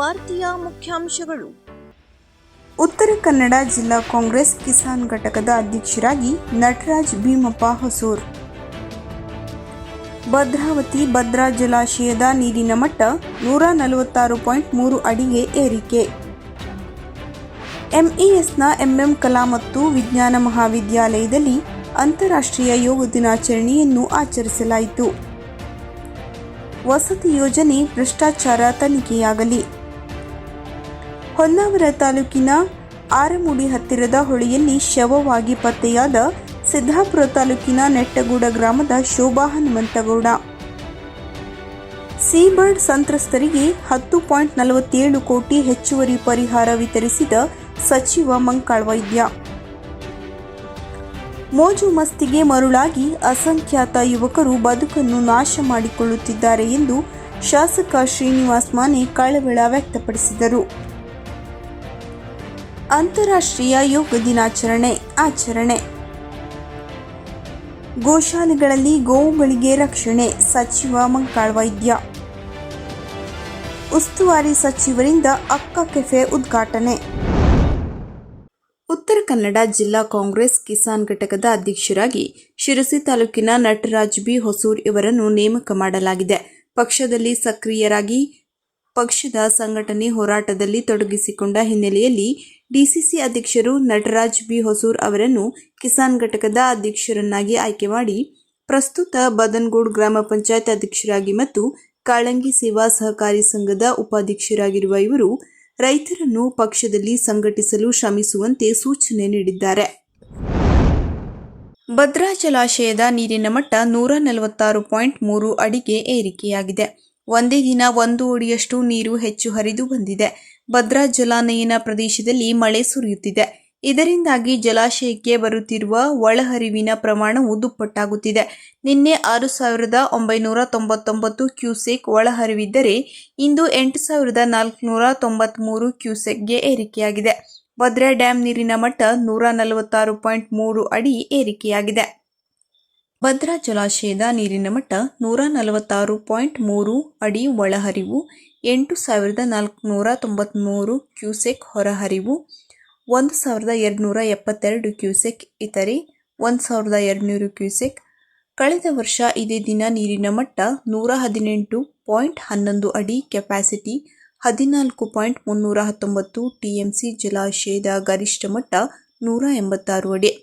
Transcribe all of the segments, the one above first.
ವಾರ್ತೆಯ ಮುಖ್ಯಾಂಶಗಳು. ಉತ್ತರ ಕನ್ನಡ ಜಿಲ್ಲಾ ಕಾಂಗ್ರೆಸ್ ಕಿಸಾನ್ ಘಟಕದ ಅಧ್ಯಕ್ಷರಾಗಿ ನಟರಾಜ್ ಭೀಮಪ್ಪ ಹೊಸೂರ್. ಭದ್ರಾವತಿ ಭದ್ರಾ ಜಲಾಶಯದ ನೀರಿನ ಮಟ್ಟ 146.3 ಅಡಿಗೆ ಏರಿಕೆ. ಎಂಇಎಸ್ನ ಎಂಎಂ ಕಲಾ ಮತ್ತು ವಿಜ್ಞಾನ ಮಹಾವಿದ್ಯಾಲಯದಲ್ಲಿ ಅಂತಾರಾಷ್ಟ್ರೀಯ ಯೋಗ ದಿನಾಚರಣೆಯನ್ನು ಆಚರಿಸಲಾಯಿತು. ವಸತಿ ಯೋಜನೆ ಭ್ರಷ್ಟಾಚಾರ ತನಿಖೆಯಾಗಲಿ. ಹೊನ್ನಾವರ ತಾಲೂಕಿನ ಆರಮುಡಿ ಹತ್ತಿರದ ಹೊಳೆಯಲ್ಲಿ ಶವವಾಗಿ ಪತ್ತೆಯಾದ ಸಿದ್ದಾಪುರ ತಾಲೂಕಿನ ನೆಟ್ಟಗೂಡ ಗ್ರಾಮದ ಶೋಭಾ ಹನುಮಂತಗೌಡ. ಸೀಬರ್ಡ್ ಸಂತ್ರಸ್ತರಿಗೆ 10.47 ಕೋಟಿ ಹೆಚ್ಚುವರಿ ಪರಿಹಾರ ವಿತರಿಸಿದ ಸಚಿವ ಮಂಕಾಳ್ ವೈದ್ಯ. ಮೋಜು ಮಸ್ತಿಗೆ ಮರುಳಾಗಿ ಅಸಂಖ್ಯಾತ ಯುವಕರು ಬದುಕನ್ನು ನಾಶ ಮಾಡಿಕೊಳ್ಳುತ್ತಿದ್ದಾರೆ ಎಂದು ಶಾಸಕ ಶ್ರೀನಿವಾಸ್ ಮಾನೆ ಕಳವಳ ವ್ಯಕ್ತಪಡಿಸಿದರು. ಅಂತಾರಾಷ್ಟ್ರೀಯ ಯೋಗ ದಿನಾಚರಣೆ ಆಚರಣೆ. ಗೋಶಾಲೆಗಳಲ್ಲಿ ಗೋವುಗಳಿಗೆ ರಕ್ಷಣೆ ಸಚಿವ ಮಂಕಾಳ್ ವೈದ್ಯ. ಉಸ್ತುವಾರಿ ಸಚಿವರಿಂದ ಅಕ್ಕ ಕೆಫೆ ಉದ್ಘಾಟನೆ. ಉತ್ತರ ಕನ್ನಡ ಜಿಲ್ಲಾ ಕಾಂಗ್ರೆಸ್ ಕಿಸಾನ್ ಘಟಕದ ಅಧ್ಯಕ್ಷರಾಗಿ ಶಿರಸಿ ತಾಲೂಕಿನ ನಟರಾಜ್ ಬಿ ಹೊಸೂರ್ ಇವರನ್ನು ನೇಮಕ ಮಾಡಲಾಗಿದೆ. ಪಕ್ಷದಲ್ಲಿ ಸಕ್ರಿಯರಾಗಿ ಪಕ್ಷದ ಸಂಘಟನೆ ಹೋರಾಟದಲ್ಲಿ ತೊಡಗಿಸಿಕೊಂಡ ಹಿನ್ನೆಲೆಯಲ್ಲಿ ಡಿಸಿಸಿ ಅಧ್ಯಕ್ಷರು ನಟರಾಜ್ ಬಿ ಹೊಸೂರ್ ಅವರನ್ನು ಕಿಸಾನ್ ಘಟಕದ ಅಧ್ಯಕ್ಷರನ್ನಾಗಿ ಆಯ್ಕೆ ಮಾಡಿ ಪ್ರಸ್ತುತ ಬದನಗೋಡು ಗ್ರಾಮ ಪಂಚಾಯತ್ ಅಧ್ಯಕ್ಷರಾಗಿ ಮತ್ತು ಕಾಳಂಗಿ ಸೇವಾ ಸಹಕಾರಿ ಸಂಘದ ಉಪಾಧ್ಯಕ್ಷರಾಗಿರುವ ಇವರು ರೈತರನ್ನು ಪಕ್ಷದಲ್ಲಿ ಸಂಘಟಿಸಲು ಶ್ರಮಿಸುವಂತೆ ಸೂಚನೆ ನೀಡಿದ್ದಾರೆ. ಭದ್ರಾ ಜಲಾಶಯದ ನೀರಿನ ಮಟ್ಟ 146.3 ಅಡಿಗೆ ಏರಿಕೆಯಾಗಿದೆ. ಒಂದೇ ದಿನ 1 ಅಡಿಯಷ್ಟು ನೀರು ಹೆಚ್ಚು ಹರಿದು ಬಂದಿದೆ. ಭದ್ರಾ ಜಲಾನಯನ ಪ್ರದೇಶದಲ್ಲಿ ಮಳೆ ಸುರಿಯುತ್ತಿದೆ. ಇದರಿಂದಾಗಿ ಜಲಾಶಯಕ್ಕೆ ಬರುತ್ತಿರುವ ಒಳಹರಿವಿನ ಪ್ರಮಾಣವು ದುಪ್ಪಟ್ಟಾಗುತ್ತಿದೆ. ನಿನ್ನೆ 6,999 ಕ್ಯೂಸೆಕ್ ಒಳಹರಿವಿದ್ದರೆ ಇಂದು 8,493 ಕ್ಯೂಸೆಕ್ಗೆ ಏರಿಕೆಯಾಗಿದೆ. ಭದ್ರಾ ಡ್ಯಾಂ ನೀರಿನ ಮಟ್ಟ 146.3 ಅಡಿ ಏರಿಕೆಯಾಗಿದೆ. ಭದ್ರಾ ಜಲಾಶಯದ ನೀರಿನ ಮಟ್ಟ 146.3 ಅಡಿ ಒಳಹರಿವು, 8,493 ಕ್ಯೂಸೆಕ್ ಹೊರಹರಿವು, 1,272 ಕ್ಯೂಸೆಕ್ ಇತರೆ 1,200 ಕ್ಯೂಸೆಕ್. ಕಳೆದ ವರ್ಷ ಇದೇ ದಿನ ನೀರಿನ ಮಟ್ಟ 118.11 ಅಡಿ, ಕೆಪಾಸಿಟಿ 14.319 ಟಿಎಂಸಿ. ಜಲಾಶಯದ ಗರಿಷ್ಠ ಮಟ್ಟ 186 ಅಡಿ.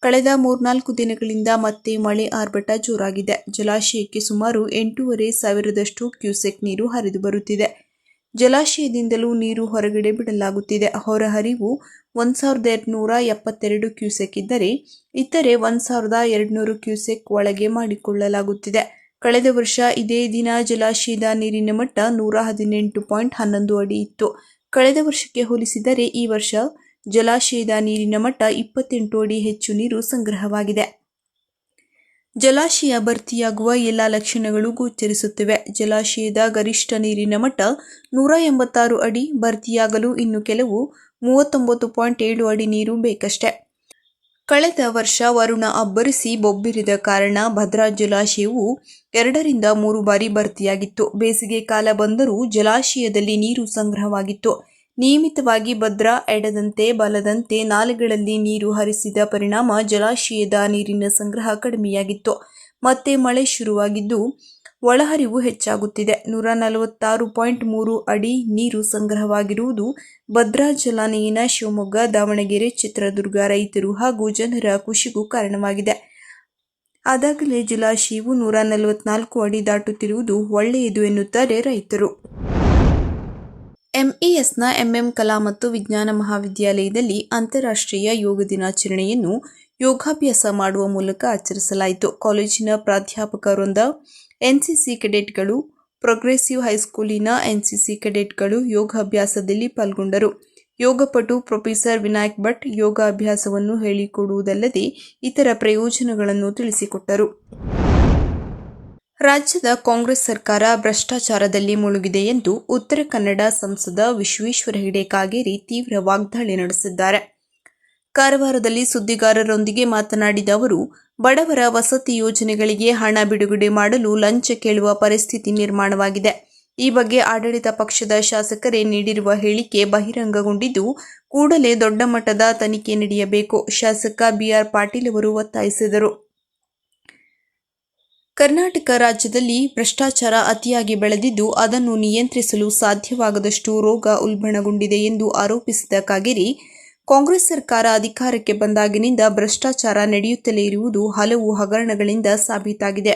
ಕಳೆದ 3-4 ದಿನಗಳಿಂದ ಮತ್ತೆ ಮಳೆ ಆರ್ಭಟ ಜೋರಾಗಿದೆ. ಜಲಾಶಯಕ್ಕೆ ಸುಮಾರು 8,500 ಕ್ಯೂಸೆಕ್ ನೀರು ಹರಿದು ಬರುತ್ತಿದೆ. ಜಲಾಶಯದಿಂದಲೂ ನೀರು ಹೊರಗಡೆ ಬಿಡಲಾಗುತ್ತಿದೆ. ಹೊರಹರಿವು 1,272 ಕ್ಯೂಸೆಕ್ ಇದ್ದರೆ ಇತರೆ 1,200 ಕ್ಯೂಸೆಕ್ ಒಳಗೆ ಮಾಡಿಕೊಳ್ಳಲಾಗುತ್ತಿದೆ. ಕಳೆದ ವರ್ಷ ಇದೇ ದಿನ ಜಲಾಶಯದ ನೀರಿನ ಮಟ್ಟ 118.11 ಅಡಿ ಇತ್ತು. ಕಳೆದ ವರ್ಷಕ್ಕೆ ಹೋಲಿಸಿದರೆ ಈ ವರ್ಷ ಜಲಾಶಯದ ನೀರಿನ ಮಟ್ಟ 28 ಅಡಿ ಹೆಚ್ಚು ನೀರು ಸಂಗ್ರಹವಾಗಿದೆ. ಜಲಾಶಯ ಭರ್ತಿಯಾಗುವ ಎಲ್ಲ ಲಕ್ಷಣಗಳು ಗೋಚರಿಸುತ್ತಿವೆ. ಜಲಾಶಯದ ಗರಿಷ್ಠ ನೀರಿನ ಮಟ್ಟ 186 ಅಡಿ. ಭರ್ತಿಯಾಗಲು ಇನ್ನು ಕೆಲವು 39.7 ಅಡಿ ನೀರು ಬೇಕಷ್ಟೆ. ಕಳೆದ ವರ್ಷ ವರುಣ ಅಬ್ಬರಿಸಿ ಬೊಬ್ಬಿರಿದ ಕಾರಣ ಭದ್ರಾ ಜಲಾಶಯವು 2-3 ಬಾರಿ ಭರ್ತಿಯಾಗಿತ್ತು. ಬೇಸಿಗೆ ಕಾಲ ಬಂದರೂ ಜಲಾಶಯದಲ್ಲಿ ನೀರು ಸಂಗ್ರಹವಾಗಿತ್ತು. ನಿಯಮಿತವಾಗಿ ಭದ್ರಾ ಎಡದಂತೆ ಬಲದಂತೆ ನಾಲೆಗಳಲ್ಲಿ ನೀರು ಹರಿಸಿದ ಪರಿಣಾಮ ಜಲಾಶಯದ ನೀರಿನ ಸಂಗ್ರಹ ಕಡಿಮೆಯಾಗಿತ್ತು. ಮತ್ತೆ ಮಳೆ ಶುರುವಾಗಿದ್ದು ಒಳಹರಿವು ಹೆಚ್ಚಾಗುತ್ತಿದೆ. 146.3 ಅಡಿ ನೀರು ಸಂಗ್ರಹವಾಗಿರುವುದು ಭದ್ರಾ ಜಲಾನಯನ ಶಿವಮೊಗ್ಗ, ದಾವಣಗೆರೆ, ಚಿತ್ರದುರ್ಗ ರೈತರು ಹಾಗೂ ಜನರ ಖುಷಿಗೂ ಕಾರಣವಾಗಿದೆ. ಅದಾಗಲೇ ಜಲಾಶಯವು 144 ಅಡಿ ದಾಟುತ್ತಿರುವುದು ಒಳ್ಳೆಯದು ಎನ್ನುತ್ತಾರೆ ರೈತರು. ಎಂಇಎಸ್ನ ಎಂಎಂ ಕಲಾ ಮತ್ತು ವಿಜ್ಞಾನ ಮಹಾವಿದ್ಯಾಲಯದಲ್ಲಿ ಅಂತಾರಾಷ್ಟ್ರೀಯ ಯೋಗ ದಿನಾಚರಣೆಯನ್ನು ಯೋಗಾಭ್ಯಾಸ ಮಾಡುವ ಮೂಲಕ ಆಚರಿಸಲಾಯಿತು. ಕಾಲೇಜಿನ ಪ್ರಾಧ್ಯಾಪಕ ವೃಂದ, ಎನ್ಸಿಸಿ ಕೆಡೆಟ್ಗಳು, ಪ್ರೋಗ್ರೆಸಿವ್ ಹೈಸ್ಕೂಲಿನ ಎನ್ಸಿಸಿ ಕೆಡೆಟ್ಗಳು ಯೋಗಾಭ್ಯಾಸದಲ್ಲಿ ಪಾಲ್ಗೊಂಡರು. ಯೋಗಪಟು ಪ್ರೊಫೆಸರ್ ವಿನಾಯಕ್ ಭಟ್ ಯೋಗಾಭ್ಯಾಸವನ್ನು ಹೇಳಿಕೊಡುವುದಲ್ಲದೆ ಇತರ ಪ್ರಯೋಜನಗಳನ್ನು ತಿಳಿಸಿಕೊಟ್ಟರು. ರಾಜ್ಯದ ಕಾಂಗ್ರೆಸ್ ಸರ್ಕಾರ ಭ್ರಷ್ಟಾಚಾರದಲ್ಲಿ ಮುಳುಗಿದೆ ಎಂದು ಉತ್ತರ ಕನ್ನಡ ಸಂಸದ ವಿಶ್ವೇಶ್ವರ ಹೆಗಡೆ ಕಾಗೇರಿ ತೀವ್ರ ವಾಗ್ದಾಳಿ ನಡೆಸಿದ್ದಾರೆ. ಕಾರವಾರದಲ್ಲಿ ಸುದ್ದಿಗಾರರೊಂದಿಗೆ ಮಾತನಾಡಿದ ಅವರು, ಬಡವರ ವಸತಿ ಯೋಜನೆಗಳಿಗೆ ಹಣ ಬಿಡುಗಡೆ ಮಾಡಲು ಲಂಚ ಕೇಳುವ ಪರಿಸ್ಥಿತಿ ನಿರ್ಮಾಣವಾಗಿದೆ. ಈ ಬಗ್ಗೆ ಆಡಳಿತ ಪಕ್ಷದ ಶಾಸಕರೇ ನೀಡಿರುವ ಹೇಳಿಕೆ ಬಹಿರಂಗಗೊಂಡಿದ್ದು, ಕೂಡಲೇ ದೊಡ್ಡ ಮಟ್ಟದ ತನಿಖೆ ನಡೆಯಬೇಕು. ಶಾಸಕ ಬಿಆರ್ ಪಾಟೀಲ್ ಅವರು ಒತ್ತಾಯಿಸಿದರು. ಕರ್ನಾಟಕ ರಾಜ್ಯದಲ್ಲಿ ಭ್ರಷ್ಟಾಚಾರ ಅತಿಯಾಗಿ ಬೆಳೆದಿದ್ದು, ಅದನ್ನು ನಿಯಂತ್ರಿಸಲು ಸಾಧ್ಯವಾಗದಷ್ಟು ರೋಗ ಉಲ್ಬಣಗೊಂಡಿದೆ ಎಂದು ಆರೋಪಿಸಿದ ಕಾಗೇರಿ, ಕಾಂಗ್ರೆಸ್ ಸರ್ಕಾರ ಅಧಿಕಾರಕ್ಕೆ ಬಂದಾಗಿನಿಂದ ಭ್ರಷ್ಟಾಚಾರ ನಡೆಯುತ್ತಲೇ ಇರುವುದು ಹಲವು ಹಗರಣಗಳಿಂದ ಸಾಬೀತಾಗಿದೆ.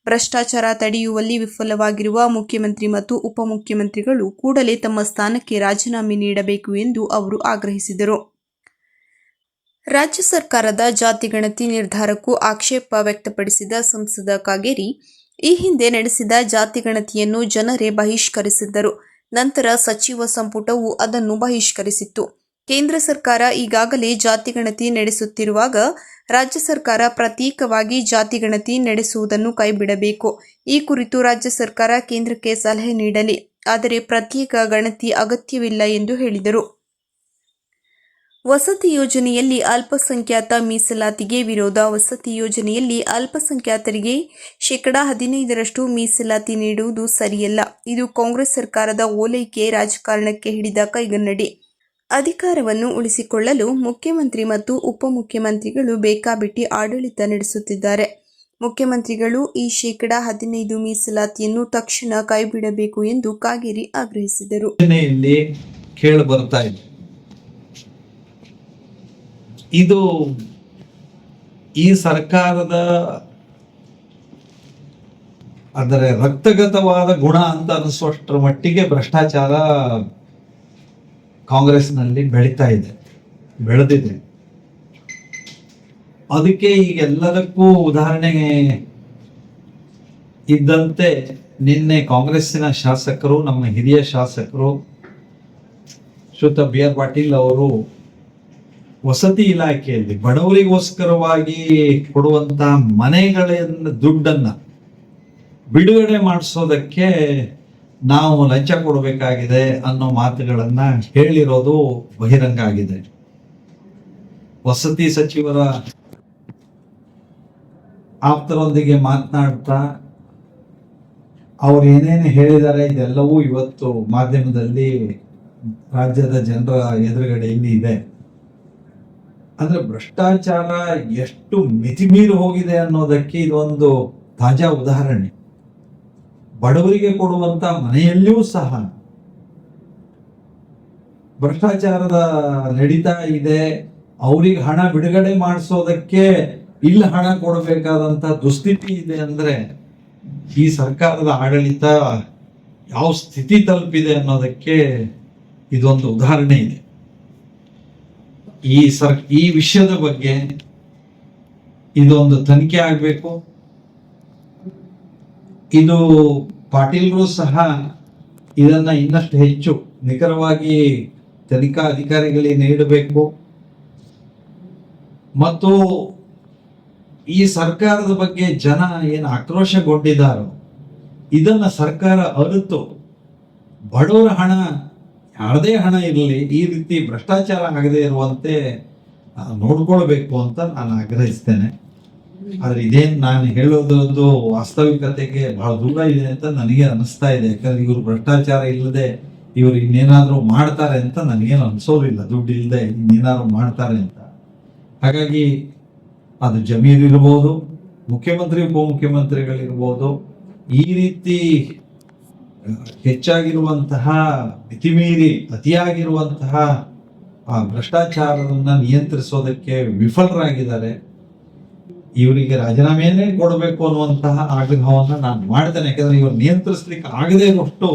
ಭ್ರಷ್ಟಾಚಾರ ತಡೆಯುವಲ್ಲಿ ವಿಫಲವಾಗಿರುವ ಮುಖ್ಯಮಂತ್ರಿ ಮತ್ತು ಉಪಮುಖ್ಯಮಂತ್ರಿಗಳು ಕೂಡಲೇ ತಮ್ಮ ಸ್ಥಾನಕ್ಕೆ ರಾಜೀನಾಮೆ ನೀಡಬೇಕು ಎಂದು ಅವರು ಆಗ್ರಹಿಸಿದರು. ರಾಜ್ಯ ಸರ್ಕಾರದ ಜಾತಿ ಗಣತಿ ನಿರ್ಧಾರಕ್ಕೂ ಆಕ್ಷೇಪ ವ್ಯಕ್ತಪಡಿಸಿದ ಸಂಸದ ಕಾಗೇರಿ, ಈ ಹಿಂದೆ ನಡೆಸಿದ ಜಾತಿ ಗಣತಿಯನ್ನು ಜನರೇ ಬಹಿಷ್ಕರಿಸಿದ್ದರು. ನಂತರ ಸಚಿವ ಸಂಪುಟವು ಅದನ್ನು ಬಹಿಷ್ಕರಿಸಿತ್ತು. ಕೇಂದ್ರ ಸರ್ಕಾರ ಈಗಾಗಲೇ ಜಾತಿ ಗಣತಿ ನಡೆಸುತ್ತಿರುವಾಗ ರಾಜ್ಯ ಸರ್ಕಾರ ಪ್ರತ್ಯೇಕವಾಗಿ ಜಾತಿ ಗಣತಿ ನಡೆಸುವುದನ್ನು ಕೈಬಿಡಬೇಕು. ಈ ಕುರಿತು ರಾಜ್ಯ ಸರ್ಕಾರ ಕೇಂದ್ರಕ್ಕೆ ಸಲಹೆ ನೀಡಲಿ. ಆದರೆ ಪ್ರತ್ಯೇಕ ಗಣತಿ ಅಗತ್ಯವಿಲ್ಲ ಎಂದು ಹೇಳಿದರು. ವಸತಿ ಯೋಜನೆಯಲ್ಲಿ ಅಲ್ಪಸಂಖ್ಯಾತ ಮೀಸಲಾತಿಗೆ ವಿರೋಧ. ವಸತಿ ಯೋಜನೆಯಲ್ಲಿ ಅಲ್ಪಸಂಖ್ಯಾತರಿಗೆ ಶೇಕಡಾ 15% ಮೀಸಲಾತಿ ನೀಡುವುದು ಸರಿಯಲ್ಲ. ಇದು ಕಾಂಗ್ರೆಸ್ ಸರ್ಕಾರದ ಓಲೈಕೆ ರಾಜಕಾರಣಕ್ಕೆ ಹಿಡಿದ ಕೈಗನ್ನಡಿ. ಅಧಿಕಾರವನ್ನು ಉಳಿಸಿಕೊಳ್ಳಲು ಮುಖ್ಯಮಂತ್ರಿ ಮತ್ತು ಉಪಮುಖ್ಯಮಂತ್ರಿಗಳು ಬೇಕಾಬಿಟ್ಟಿ ಆಡಳಿತ ನಡೆಸುತ್ತಿದ್ದಾರೆ. ಮುಖ್ಯಮಂತ್ರಿಗಳು ಈ ಶೇಕಡಾ 15 ಮೀಸಲಾತಿಯನ್ನು ತಕ್ಷಣ ಕೈಬಿಡಬೇಕು ಎಂದು ಕಾಗೇರಿ ಆಗ್ರಹಿಸಿದರು. ಇದು ಈ ಸರ್ಕಾರದ ಅದರ ರಕ್ತಗತವಾದ ಗುಣ ಅಂತ ಅನಿಸುವಷ್ಟರ ಮಟ್ಟಿಗೆ ಭ್ರಷ್ಟಾಚಾರ ಕಾಂಗ್ರೆಸ್ನಲ್ಲಿ ಬೆಳೆದಿದೆ. ಅದಕ್ಕೆ ಈಗ ಎಲ್ಲದಕ್ಕೂ ಉದಾಹರಣೆ ಇದ್ದಂತೆ ನಿನ್ನೆ ಕಾಂಗ್ರೆಸ್ಸಿನ ಶಾಸಕರು, ನಮ್ಮ ಹಿರಿಯ ಶಾಸಕರು ಶ್ರೀಯುತ ಬಿಆರ್ ಪಾಟೀಲ್ ಅವರು ವಸತಿ ಇಲಾಖೆಯಲ್ಲಿ ಬಡವರಿಗೋಸ್ಕರವಾಗಿ ಕೊಡುವಂತಹ ಮನೆಗಳಿಂದ ದುಡ್ಡನ್ನ ಬಿಡುಗಡೆ ಮಾಡಿಸೋದಕ್ಕೆ ನಾವು ಲಂಚ ಕೊಡಬೇಕಾಗಿದೆ ಅನ್ನೋ ಮಾತುಗಳನ್ನ ಹೇಳಿರೋದು ಬಹಿರಂಗ ಆಗಿದೆ. ವಸತಿ ಸಚಿವರ ಆಪ್ತರೊಂದಿಗೆ ಮಾತನಾಡ್ತಾ ಅವ್ರು ಏನೇನು ಹೇಳಿದ್ದಾರೆ ಇದೆಲ್ಲವೂ ಇವತ್ತು ಮಾಧ್ಯಮದಲ್ಲಿ ರಾಜ್ಯದ ಜನರ ಎದುರುಗಡೆಯಲ್ಲಿ ಇದೆ. ಅಂದ್ರೆ ಭ್ರಷ್ಟಾಚಾರ ಎಷ್ಟು ಮಿತಿಮೀರಿ ಹೋಗಿದೆ ಅನ್ನೋದಕ್ಕೆ ಇದೊಂದು ತಾಜಾ ಉದಾಹರಣೆ. ಬಡವರಿಗೆ ಕೊಡುವಂತ ಮನೆಯಲ್ಲಿಯೂ ಸಹ ಭ್ರಷ್ಟಾಚಾರದ ನಡೀತಾ ಇದೆ. ಅವ್ರಿಗೆ ಹಣ ಬಿಡುಗಡೆ ಮಾಡಿಸೋದಕ್ಕೆ ಇಲ್ಲಿ ಹಣ ಕೊಡಬೇಕಾದಂತ ದುಸ್ಥಿತಿ ಇದೆ. ಅಂದ್ರೆ ಈ ಸರ್ಕಾರದ ಆಡಳಿತ ಯಾವ ಸ್ಥಿತಿ ತಲುಪಿದೆ ಅನ್ನೋದಕ್ಕೆ ಇದೊಂದು ಉದಾಹರಣೆ ಇದೆ. ಈ ವಿಷಯದ ಬಗ್ಗೆ ಇದೊಂದು ತನಿಖೆ ಆಗಬೇಕು. ಇದು ಪಾಟೀಲ್ರು ಸಹ ಇದನ್ನ ಇನ್ನಷ್ಟು ಹೆಚ್ಚು ನಿಖರವಾಗಿ ತನಿಖಾ ಅಧಿಕಾರಿಗಳಿಗೆ ನೀಡಬೇಕು. ಮತ್ತು ಈ ಸರ್ಕಾರದ ಬಗ್ಗೆ ಜನ ಏನು ಆಕ್ರೋಶಗೊಂಡಿದ್ದಾರೋ ಇದನ್ನ ಸರ್ಕಾರ ಅರಿತು ಬಡವರ ಹಣ, ಯಾರದೇ ಹಣ ಇರಲಿ, ಈ ರೀತಿ ಭ್ರಷ್ಟಾಚಾರ ಆಗದೆ ಇರುವಂತೆ ನೋಡ್ಕೊಳ್ಬೇಕು ಅಂತ ನಾನು ಆಗ್ರಹಿಸ್ತೇನೆ. ಆದ್ರೆ ಇದೇನು ನಾನು ಹೇಳೋದೊಂದು ವಾಸ್ತವಿಕತೆಗೆ ಬಹಳ ದೂರ ಇದೆ ಅಂತ ನನಗೆ ಅನಿಸ್ತಾ ಇದೆ. ಯಾಕಂದ್ರೆ ಇವರು ಭ್ರಷ್ಟಾಚಾರ ಇಲ್ಲದೆ ಇವರು ಇನ್ನೇನಾದ್ರೂ ಮಾಡ್ತಾರೆ ಅಂತ ನನಗೇನು ಅನ್ಸೋದಿಲ್ಲ. ದುಡ್ಡು ಇಲ್ಲದೆ ಇನ್ನೇನಾದ್ರು ಮಾಡ್ತಾರೆ ಅಂತ. ಹಾಗಾಗಿ ಅದು ಜಮೀರ್ ಇರ್ಬೋದು, ಮುಖ್ಯಮಂತ್ರಿ ಉಪಮುಖ್ಯಮಂತ್ರಿಗಳಿರ್ಬೋದು, ಈ ರೀತಿ ಹೆಚ್ಚಾಗಿರುವಂತಹ ಮಿತಿಮೀರಿ ಅತಿಯಾಗಿರುವಂತಹ ಭ್ರಷ್ಟಾಚಾರವನ್ನ ನಿಯಂತ್ರಿಸೋದಕ್ಕೆ ವಿಫಲರಾಗಿದ್ದಾರೆ. ಇವರಿಗೆ ರಾಜೀನಾಮೆಯನ್ನೇ ಕೊಡಬೇಕು ಅನ್ನುವಂತಹ ಆಗ್ರಹವನ್ನ ನಾನು ಮಾಡ್ತೇನೆ. ಯಾಕಂದ್ರೆ ಇವರು ನಿಯಂತ್ರಿಸ್ಲಿಕ್ಕೆ ಆಗದೆ ಇರುವಷ್ಟು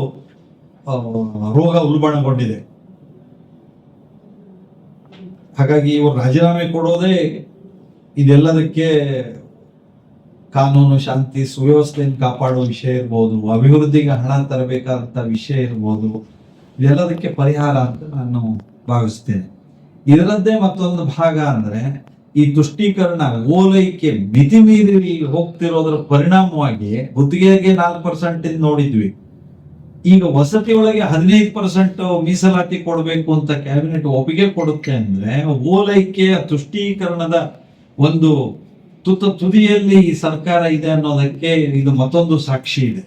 ರೋಗ ಉಲ್ಬಣಗೊಂಡಿದೆ. ಹಾಗಾಗಿ ಇವರು ರಾಜೀನಾಮೆ ಕೊಡೋದೇ ಇದೆಲ್ಲದಕ್ಕೆ ಕಾನೂನು, ಶಾಂತಿ, ಸುವ್ಯವಸ್ಥೆಯನ್ನು ಕಾಪಾಡುವ ವಿಷಯ ಇರ್ಬೋದು, ಅಭಿವೃದ್ಧಿಗೆ ಹಣ ತರಬೇಕಾದಂತ ವಿಷಯ ಇರ್ಬೋದು, ಇದೆಲ್ಲದಕ್ಕೆ ಪರಿಹಾರ ಅಂತ ನಾನು ಭಾವಿಸ್ತೇನೆ. ಇದರದ್ದೇ ಮತ್ತೊಂದು ಭಾಗ ಅಂದ್ರೆ ಈ ತುಷ್ಟೀಕರಣ, ಓಲೈಕೆ ಮಿತಿ ಮೀರಿ ಹೋಗ್ತಿರೋದ್ರ ಪರಿಣಾಮವಾಗಿ ಗುತ್ತಿಗೆಗೆ 4% ನೋಡಿದ್ವಿ. ಈಗ ವಸತಿ ಒಳಗೆ 15% ಮೀಸಲಾತಿ ಕೊಡಬೇಕು ಅಂತ ಕ್ಯಾಬಿನೆಟ್ ಒಪ್ಪಿಗೆ ಕೊಡುತ್ತೆ ಅಂದ್ರೆ ಓಲೈಕೆಯ ತುಷ್ಟೀಕರಣದ ಒಂದು ತುದಿಯಲ್ಲಿ ಈ ಸರ್ಕಾರ ಇದೆ ಅನ್ನೋದಕ್ಕೆ ಇದು ಮತ್ತೊಂದು ಸಾಕ್ಷಿ ಇದೆ.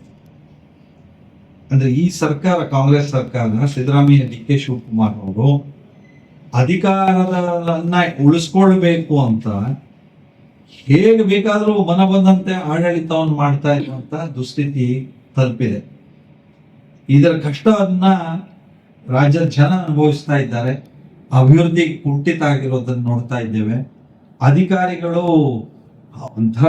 ಅಂದ್ರೆ ಈ ಸರ್ಕಾರ, ಕಾಂಗ್ರೆಸ್ ಸರ್ಕಾರ, ಸಿದ್ದರಾಮಯ್ಯ, ಡಿ ಕೆ ಶಿವಕುಮಾರ್ ಅವರು ಅಧಿಕಾರವನ್ನ ಉಳಿಸ್ಕೊಳ್ಬೇಕು ಅಂತ ಹೇಗೆ ಬೇಕಾದರೂ ಮನ ಬಂದಂತೆ ಆಡಳಿತವನ್ನು ಮಾಡ್ತಾ ಇರುವಂತ ದುಸ್ಥಿತಿ ತಲುಪಿದೆ. ಇದರ ಕಷ್ಟವನ್ನ ರಾಜ್ಯದ ಜನ ಅನುಭವಿಸ್ತಾ ಇದ್ದಾರೆ. ಅಭಿವೃದ್ಧಿ ಕುಂಠಿತ ಆಗಿರೋದನ್ನ ನೋಡ್ತಾ ಇದ್ದೇವೆ. ಅಧಿಕಾರಿಗಳು ಒಂಥರ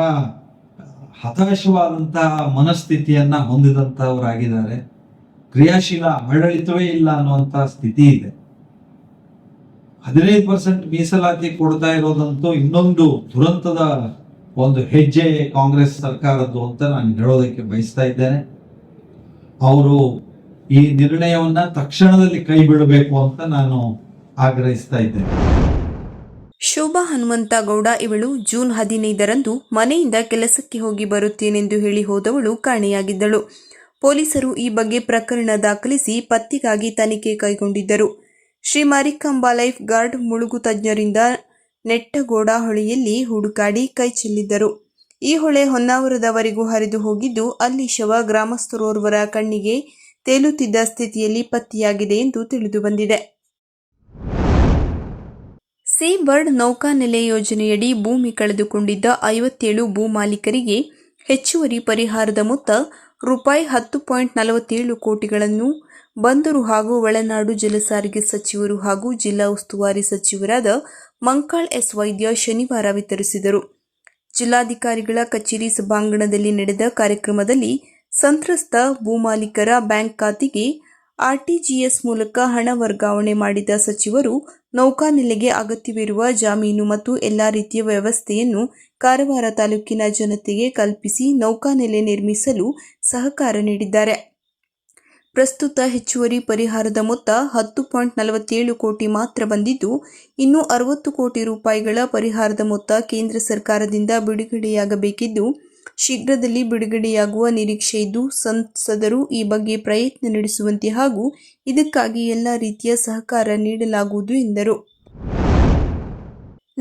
ಹತಾಶವಾದಂತಹ ಮನಸ್ಥಿತಿಯನ್ನ ಹೊಂದಿದಂತವರಾಗಿದ್ದಾರೆ. ಕ್ರಿಯಾಶೀಲ ಆಡಳಿತವೇ ಇಲ್ಲ ಅನ್ನುವಂತ ಸ್ಥಿತಿ ಇದೆ. 15% ಮೀಸಲಾತಿ ಕೊಡ್ತಾ ಇರೋದಂತೂ ಇನ್ನೊಂದು ದುರಂತದ ಒಂದು ಹೆಜ್ಜೆ ಕಾಂಗ್ರೆಸ್ ಸರ್ಕಾರದ್ದು ಅಂತ ನಾನು ಹೇಳೋದಕ್ಕೆ ಬಯಸ್ತಾ ಇದ್ದೇನೆ. ಅವರು ಈ ನಿರ್ಣಯವನ್ನ ತಕ್ಷಣದಲ್ಲಿ ಕೈ ಬಿಡಬೇಕು ಅಂತ ನಾನು ಆಗ್ರಹಿಸ್ತಾ ಇದ್ದೇನೆ. ಶೋಭಾ ಹನುಮಂತಗೌಡ ಇವಳು ಜೂನ್ 15ರಂದು ಮನೆಯಿಂದ ಕೆಲಸಕ್ಕೆ ಹೋಗಿ ಬರುತ್ತೇನೆಂದು ಹೇಳಿ ಹೋದವಳು ಕಾಣೆಯಾಗಿದ್ದಳು. ಪೊಲೀಸರು ಈ ಬಗ್ಗೆ ಪ್ರಕರಣ ದಾಖಲಿಸಿ ಪತ್ತೆಗಾಗಿ ತನಿಖೆ ಕೈಗೊಂಡಿದ್ದರು. ಶ್ರೀ ಮಾರಿಕಾಂಬಾ ಲೈಫ್ ಗಾರ್ಡ್ ಮುಳುಗು ತಜ್ಞರಿಂದ ನೆಟ್ಟಗೋಡ ಹೊಳೆಯಲ್ಲಿ ಹುಡುಕಾಡಿ ಕೈ ಚೆಲ್ಲಿದ್ದರು. ಈ ಹೊಳೆ ಹೊನ್ನಾವರದವರೆಗೂ ಹರಿದು ಹೋಗಿದ್ದು, ಅಲ್ಲಿ ಶವ ಗ್ರಾಮಸ್ಥರೋರ್ವರ ಕಣ್ಣಿಗೆ ತೇಲುತ್ತಿದ್ದ ಸ್ಥಿತಿಯಲ್ಲಿ ಪತ್ತೆಯಾಗಿದೆ ಎಂದು ತಿಳಿದುಬಂದಿದೆ. ಸೀ ಬರ್ಡ್ ನೌಕಾನೆಲೆ ಯೋಜನೆಯಡಿ ಭೂಮಿ ಕಳೆದುಕೊಂಡಿದ್ದ 57 ಭೂ ಮಾಲೀಕರಿಗೆ ಹೆಚ್ಚುವರಿ ಪರಿಹಾರದ ಮೊತ್ತ ರೂಪಾಯಿ 10.47 ಕೋಟಿಗಳನ್ನು ಬಂದರು ಹಾಗೂ ಒಳನಾಡು ಜಲಸಾರಿಗೆ ಸಚಿವರು ಹಾಗೂ ಜಿಲ್ಲಾ ಉಸ್ತುವಾರಿ ಸಚಿವರಾದ ಮಂಕಾಳ್ ಎಸ್ ವೈದ್ಯ ಶನಿವಾರ ವಿತರಿಸಿದರು. ಜಿಲ್ಲಾಧಿಕಾರಿಗಳ ಕಚೇರಿ ಸಭಾಂಗಣದಲ್ಲಿ ನಡೆದ ಕಾರ್ಯಕ್ರಮದಲ್ಲಿ ಸಂತ್ರಸ್ತ ಭೂಮಾಲೀಕರ ಬ್ಯಾಂಕ್ ಖಾತೆಗೆ ಆರ್ಟಿಜಿಎಸ್ ಮೂಲಕ ಹಣ ವರ್ಗಾವಣೆ ಮಾಡಿದ ಸಚಿವರು ನೌಕಾನೆಲೆಗೆ ಅಗತ್ಯವಿರುವ ಜಾಮೀನು ಮತ್ತು ಎಲ್ಲಾ ರೀತಿಯ ವ್ಯವಸ್ಥೆಯನ್ನು ಕಾರವಾರ ತಾಲೂಕಿನ ಜನತೆಗೆ ಕಲ್ಪಿಸಿ ನೌಕಾನೆಲೆ ನಿರ್ಮಿಸಲು ಸಹಕಾರ ನೀಡಿದ್ದಾರೆ. ಪ್ರಸ್ತುತ ಹೆಚ್ಚುವರಿ ಪರಿಹಾರದ ಮೊತ್ತ 10.47 ಕೋಟಿ ಮಾತ್ರ ಬಂದಿದ್ದು, ಇನ್ನು 60 ಕೋಟಿ ರೂಪಾಯಿಗಳ ಪರಿಹಾರದ ಮೊತ್ತ ಕೇಂದ್ರ ಸರ್ಕಾರದಿಂದ ಬಿಡುಗಡೆಯಾಗಬೇಕಿದ್ದು, ಶೀಘ್ರದಲ್ಲಿ ಬಿಡುಗಡೆಯಾಗುವ ನಿರೀಕ್ಷೆ ಇದ್ದು, ಸಂಸದರು ಈ ಬಗ್ಗೆ ಪ್ರಯತ್ನ ನಡೆಸುವಂತೆ ಹಾಗೂ ಇದಕ್ಕಾಗಿ ಎಲ್ಲ ರೀತಿಯ ಸಹಕಾರ ನೀಡಲಾಗುವುದು ಎಂದರು.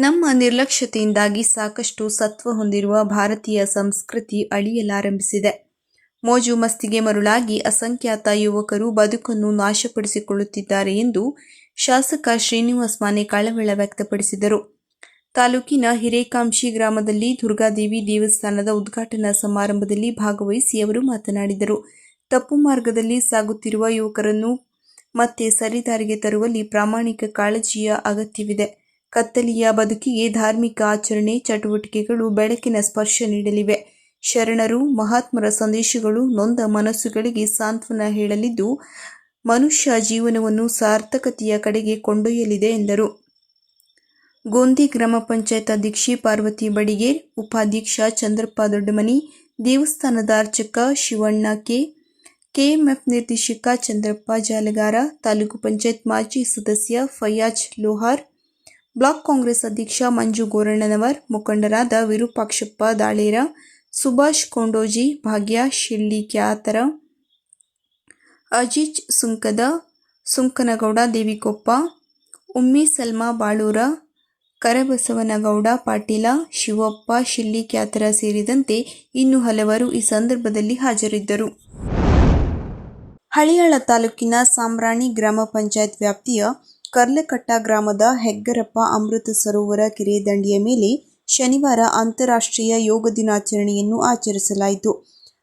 ನಮ್ಮ ನಿರ್ಲಕ್ಷ್ಯತೆಯಿಂದಾಗಿ ಸಾಕಷ್ಟು ಸತ್ವ ಹೊಂದಿರುವ ಭಾರತೀಯ ಸಂಸ್ಕೃತಿ ಅಳಿಯಲಾರಂಭಿಸಿದೆ. ಮೋಜು ಮಸ್ತಿಗೆ ಮರುಳಾಗಿ ಅಸಂಖ್ಯಾತ ಯುವಕರು ಬದುಕನ್ನು ನಾಶಪಡಿಸಿಕೊಳ್ಳುತ್ತಿದ್ದಾರೆ ಎಂದು ಶಾಸಕ ಶ್ರೀನಿವಾಸ್ ಮಾನೆ ಕಳವಳ ವ್ಯಕ್ತಪಡಿಸಿದರು. ತಾಲೂಕಿನ ಹಿರೇಕಾಂಶಿ ಗ್ರಾಮದಲ್ಲಿ ದುರ್ಗಾದೇವಿ ದೇವಸ್ಥಾನದ ಉದ್ಘಾಟನಾ ಸಮಾರಂಭದಲ್ಲಿ ಭಾಗವಹಿಸಿ ಅವರು ಮಾತನಾಡಿದರು. ತಪ್ಪು ಮಾರ್ಗದಲ್ಲಿ ಸಾಗುತ್ತಿರುವ ಯುವಕರನ್ನು ಮತ್ತೆ ಸರಿದಾರಿಗೆ ತರುವಲ್ಲಿ ಪ್ರಾಮಾಣಿಕ ಕಾಳಜಿಯ ಅಗತ್ಯವಿದೆ. ಕತ್ತಲೆಯ ಬದುಕಿಗೆ ಧಾರ್ಮಿಕ ಆಚರಣೆ ಚಟುವಟಿಕೆಗಳು ಬೆಳಕಿನ ಸ್ಪರ್ಶ ನೀಡಲಿವೆ. ಶರಣರು ಮಹಾತ್ಮರ ಸಂದೇಶಗಳು ನೊಂದ ಮನಸ್ಸುಗಳಿಗೆ ಸಾಂತ್ವನ ಹೇಳಲಿದ್ದು, ಮನುಷ್ಯ ಜೀವನವನ್ನು ಸಾರ್ಥಕತೆಯ ಕಡೆಗೆ ಕೊಂಡೊಯ್ಯಲಿದೆ ಎಂದರು. ಗೋಂದಿ ಗ್ರಾಮ ಪಂಚಾಯತ್ ಅಧ್ಯಕ್ಷೆ ಪಾರ್ವತಿ ಬಡಿಗೇರ್, ಉಪಾಧ್ಯಕ್ಷ ಚಂದ್ರಪ್ಪ ದೊಡ್ಡಮನಿ, ದೇವಸ್ಥಾನದ ಅರ್ಚಕ ಶಿವಣ್ಣ ಕೆ, ಕೆಎಂಎಫ್ ನಿರ್ದೇಶಕ ಚಂದ್ರಪ್ಪ ಜಾಲಗಾರ, ತಾಲೂಕು ಪಂಚಾಯತ್ ಮಾಜಿ ಸದಸ್ಯ ಫಯಾಜ್ ಲೋಹಾರ್, ಬ್ಲಾಕ್ ಕಾಂಗ್ರೆಸ್ ಅಧ್ಯಕ್ಷ ಮಂಜು ಗೋರಣ್ಣನವರ್, ಮುಖಂಡರಾದ ವಿರೂಪಾಕ್ಷಪ್ಪ ದಾಳೇರ, ಸುಭಾಷ್ ಕೊಂಡೋಜಿ, ಭಾಗ್ಯ ಶಿಳ್ಳಿಕ್ಯಾತರ, ಅಜೀಜ್ ಸುಂಕದ, ಸುಂಕನಗೌಡ ದೇವಿಕೊಪ್ಪ, ಉಮ್ಮಿ ಸಲ್ಮಾ ಬಾಳೂರ, ಕರಬಸವನಗೌಡ ಪಾಟೀಲ, ಶಿವಪ್ಪ ಶಿಳ್ಳಿಕ್ಯಾತರ ಸೇರಿದಂತೆ ಇನ್ನು ಹಲವರು ಈ ಸಂದರ್ಭದಲ್ಲಿ ಹಾಜರಿದ್ದರು. ಹಳಿಯಾಳ ತಾಲೂಕಿನ ಸಾಮ್ರಾಣಿ ಗ್ರಾಮ ಪಂಚಾಯತ್ ವ್ಯಾಪ್ತಿಯ ಕರ್ಲಕಟ್ಟ ಗ್ರಾಮದ ಹೆಗ್ಗರಪ್ಪ ಅಮೃತ ಸರೋವರ ಕೆರೆ ದಂಡೆಯ ಮೇಲೆ ಶನಿವಾರ ಅಂತಾರಾಷ್ಟ್ರೀಯ ಯೋಗ ದಿನಾಚರಣೆಯನ್ನು ಆಚರಿಸಲಾಯಿತು.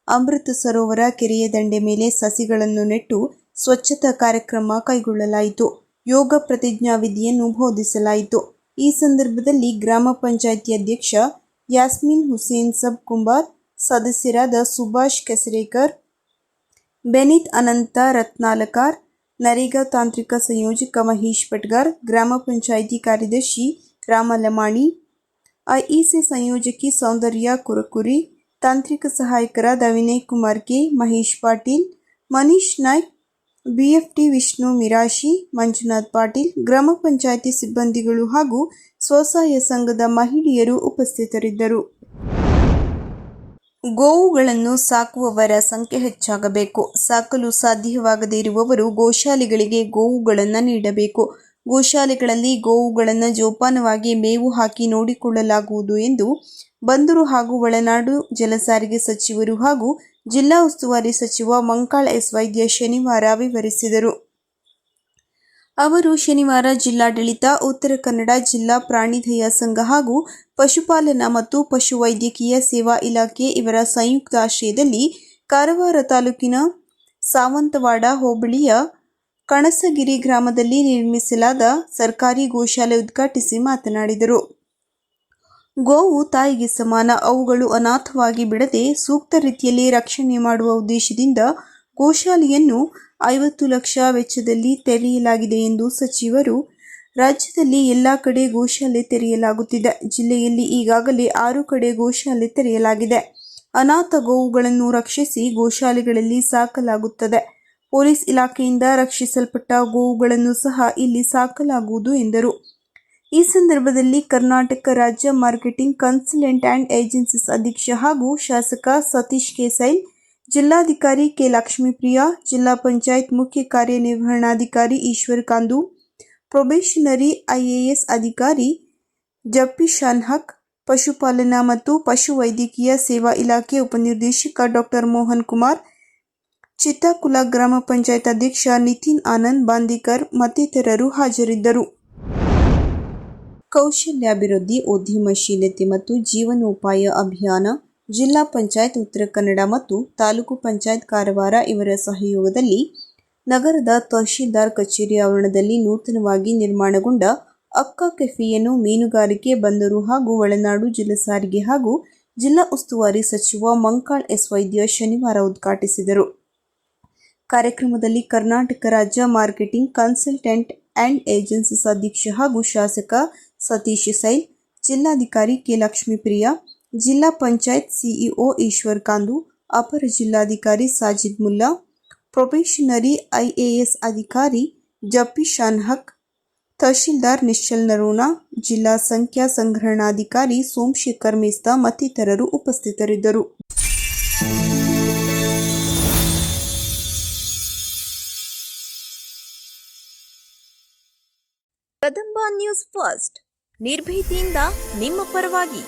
ಅಮೃತ ಸರೋವರ ಕೆರೆಯ ದಂಡೆ ಮೇಲೆ ಸಸಿಗಳನ್ನು ನೆಟ್ಟು ಸ್ವಚ್ಛತಾ ಕಾರ್ಯಕ್ರಮ ಕೈಗೊಳ್ಳಲಾಯಿತು. ಯೋಗ ಪ್ರತಿಜ್ಞಾ ವಿಧಿಯನ್ನು ಬೋಧಿಸಲಾಯಿತು. ಈ ಸಂದರ್ಭದಲ್ಲಿ ಗ್ರಾಮ ಪಂಚಾಯಿತಿ ಅಧ್ಯಕ್ಷ ಯಾಸ್ಮಿನ್ ಹುಸೇನ್ ಸಬ್ ಕುಂಬಾರ್, ಸದಸ್ಯರಾದ ಸುಭಾಷ್ ಕೆಸರೇಕರ್, ಬೆನಿತ್ ಅನಂತ ರತ್ನಾಲಕಾರ್, ನರೇಗಾ ತಾಂತ್ರಿಕ ಸಂಯೋಜಕ ಮಹೇಶ್ ಪಟ್ಗಾರ್, ಗ್ರಾಮ ಪಂಚಾಯಿತಿ ಕಾರ್ಯದರ್ಶಿ ರಾಮ ಲಮಾಣಿ, ಐಇಸಿ ಸಂಯೋಜಕಿ ಸೌಂದರ್ಯ ಕುರಕುರಿ, ತಾಂತ್ರಿಕ ಸಹಾಯಕರಾದ ವಿನಯ್ ಕುಮಾರ್ ಕೆ, ಮಹೇಶ್ ಪಾಟೀಲ್, ಮನೀಶ್ ನಾಯ್ಕ್, ಬಿಎಫ್ಟಿ ವಿಷ್ಣು ಮಿರಾಶಿ, ಮಂಜುನಾಥ್ ಪಾಟೀಲ್, ಗ್ರಾಮ ಪಂಚಾಯಿತಿ ಸಿಬ್ಬಂದಿಗಳು ಹಾಗೂ ಸ್ವಸಹಾಯ ಸಂಘದ ಮಹಿಳೆಯರು ಉಪಸ್ಥಿತರಿದ್ದರು. ಗೋವುಗಳನ್ನು ಸಾಕುವವರ ಸಂಖ್ಯೆ ಹೆಚ್ಚಾಗಬೇಕು. ಸಾಕಲು ಸಾಧ್ಯವಾಗದೇ ಇರುವವರು ಗೋಶಾಲೆಗಳಿಗೆ ಗೋವುಗಳನ್ನು ನೀಡಬೇಕು. ಗೋಶಾಲೆಗಳಲ್ಲಿ ಗೋವುಗಳನ್ನು ಜೋಪಾನವಾಗಿ ಮೇವು ಹಾಕಿ ನೋಡಿಕೊಳ್ಳಲಾಗುವುದು ಎಂದು ಬಂದರು ಹಾಗೂ ಒಳನಾಡು ಜಲಸಾರಿಗೆ ಸಚಿವರು ಹಾಗೂ ಜಿಲ್ಲಾ ಉಸ್ತುವಾರಿ ಸಚಿವ ಮಂಕಾಳ್ ಎಸ್ ವೈದ್ಯ ಶನಿವಾರ ವಿವರಿಸಿದರು. ಅವರು ಶನಿವಾರ ಜಿಲ್ಲಾಡಳಿತ, ಉತ್ತರ ಕನ್ನಡ ಜಿಲ್ಲಾ ಪ್ರಾಣಿದಯಾ ಸಂಘ ಹಾಗೂ ಪಶುಪಾಲನಾ ಮತ್ತು ಪಶುವೈದ್ಯಕೀಯ ಸೇವಾ ಇಲಾಖೆ ಇವರ ಸಂಯುಕ್ತಾಶ್ರಯದಲ್ಲಿ ಕಾರವಾರ ತಾಲೂಕಿನ ಸಾವಂತವಾಡ ಹೋಬಳಿಯ ಕಣಸಗಿರಿ ಗ್ರಾಮದಲ್ಲಿ ನಿರ್ಮಿಸಲಾದ ಸರ್ಕಾರಿ ಗೋಶಾಲೆ ಉದ್ಘಾಟಿಸಿ ಮಾತನಾಡಿದರು. ಗೋವು ತಾಯಿಗೆ ಸಮಾನ. ಅವುಗಳು ಅನಾಥವಾಗಿ ಬಿಡದೆ ಸೂಕ್ತ ರೀತಿಯಲ್ಲಿ ರಕ್ಷಣೆ ಮಾಡುವ ಉದ್ದೇಶದಿಂದ ಗೋಶಾಲೆಯನ್ನು 50 ಲಕ್ಷ ವೆಚ್ಚದಲ್ಲಿ ತೆರೆಯಲಾಗಿದೆ ಎಂದು ಸಚಿವರು, ರಾಜ್ಯದಲ್ಲಿ ಎಲ್ಲಾ ಕಡೆ ಗೋಶಾಲೆ ತೆರೆಯಲಾಗುತ್ತಿದೆ. ಜಿಲ್ಲೆಯಲ್ಲಿ ಈಗಾಗಲೇ 6 ಕಡೆ ಗೋಶಾಲೆ ತೆರೆಯಲಾಗಿದೆ. ಅನಾಥ ಗೋವುಗಳನ್ನು ರಕ್ಷಿಸಿ ಗೋಶಾಲೆಗಳಲ್ಲಿ ಸಾಕಲಾಗುತ್ತದೆ. ಪೊಲೀಸ್ ಇಲಾಖೆಯಿಂದ ರಕ್ಷಿಸಲ್ಪಟ್ಟ ಗೋವುಗಳನ್ನು ಸಹ ಇಲ್ಲಿ ಸಾಕಲಾಗುವುದು ಎಂದರು. ಈ ಸಂದರ್ಭದಲ್ಲಿ ಕರ್ನಾಟಕ ರಾಜ್ಯ ಮಾರ್ಕೆಟಿಂಗ್ ಕನ್ಸಲ್ಟೆಂಟ್ ಅಂಡ್ ಏಜೆನ್ಸೀಸ್ ಅಧ್ಯಕ್ಷ ಹಾಗೂ ಶಾಸಕ ಸತೀಶ್ ಕೆ ಸೈಲ್, ಜಿಲ್ಲಾಧಿಕಾರಿ ಕೆ ಲಕ್ಷ್ಮೀಪ್ರಿಯಾ, ಜಿಲ್ಲಾ ಪಂಚಾಯತ್ ಮುಖ್ಯ ಕಾರ್ಯನಿರ್ವಹಣಾಧಿಕಾರಿ ಈಶ್ವರ್ ಕಾಂದು, ಪ್ರೊಬೇಷನರಿ ಐಎಎಸ್ ಅಧಿಕಾರಿ ಜಫೀರ್ ಹಕ್, ಪಶುಪಾಲನಾ ಮತ್ತು ಪಶುವೈದ್ಯಕೀಯ ಸೇವಾ ಇಲಾಖೆ ಉಪನಿರ್ದೇಶಕ ಡಾ ಮೋಹನ್ ಕುಮಾರ್, ಚಿತ್ತಾಕುಲ ಗ್ರಾಮ ಪಂಚಾಯತ್ ಅಧ್ಯಕ್ಷ ನಿತಿನ್ ಆನಂದ್ ಬಾಂದೇಕರ್ ಮತ್ತಿತರರು ಹಾಜರಿದ್ದರು. ಕೌಶಲ್ಯಾಭಿವೃದ್ಧಿ, ಉದ್ಯಮಶೀಲತೆ ಮತ್ತು ಜೀವನೋಪಾಯ ಅಭಿಯಾನ, ಜಿಲ್ಲಾ ಪಂಚಾಯತ್ ಉತ್ತರ ಕನ್ನಡ ಮತ್ತು ತಾಲೂಕು ಪಂಚಾಯತ್ ಕಾರವಾರ ಇವರ ಸಹಯೋಗದಲ್ಲಿ ನಗರದ ತಹಶೀಲ್ದಾರ್ ಕಚೇರಿ ಆವರಣದಲ್ಲಿ ನೂತನವಾಗಿ ನಿರ್ಮಾಣಗೊಂಡ ಅಕ್ಕ ಕೆಫೆಯನ್ನು ಮೀನುಗಾರಿಕೆ, ಬಂದರು ಹಾಗೂ ಒಳನಾಡು ಜಲಸಾರಿಗೆ ಹಾಗೂ ಜಿಲ್ಲಾ ಉಸ್ತುವಾರಿ ಸಚಿವ ಮಂಕಾಳ್ ಎಸ್ ವೈದ್ಯ ಶನಿವಾರ ಉದ್ಘಾಟಿಸಿದರು. ಕಾರ್ಯಕ್ರಮದಲ್ಲಿ ಕರ್ನಾಟಕ ರಾಜ್ಯ ಮಾರ್ಕೆಟಿಂಗ್ ಕನ್ಸಲ್ಟೆಂಟ್ ಅಂಡ್ ಏಜೆನ್ಸೀಸ್ ಅಧ್ಯಕ್ಷ ಹಾಗೂ ಶಾಸಕ ಸತೀಶ್ ಸೈಲ್, ಜಿಲ್ಲಾಧಿಕಾರಿ ಕೆ ಲಕ್ಷ್ಮೀಪ್ರಿಯಾ, ಜಿಲ್ಲಾ ಪಂಚಾಯತ್ ಸಿಇಒ ಈಶ್ವರ್ ಕಾಂದು, ಅಪರ ಜಿಲ್ಲಾಧಿಕಾರಿ ಸಾಜಿದ್ ಮುಲ್ಲಾ, ಪ್ರೊಬೇಷನರಿ ಐಎಎಸ್ ಅಧಿಕಾರಿ ಜಫೀರ್ ಹಕ್, ತಹಶೀಲ್ದಾರ್ ನಿಶ್ಚಲ್ ನರೋನಾ, ಜಿಲ್ಲಾ ಸಂಖ್ಯಾ ಸಂಗ್ರಹಣಾಧಿಕಾರಿ ಸೋಮಶೇಖರ್ ಮೇಸ್ತಾ ಮತ್ತಿತರರು ಉಪಸ್ಥಿತರಿದ್ದರು. ಕದಂಬ ನ್ಯೂಸ್ ಫಸ್ಟ್, ನಿರ್ಭೀತಿಯಿಂದ ನಿಮ್ಮ ಪರವಾಗಿ.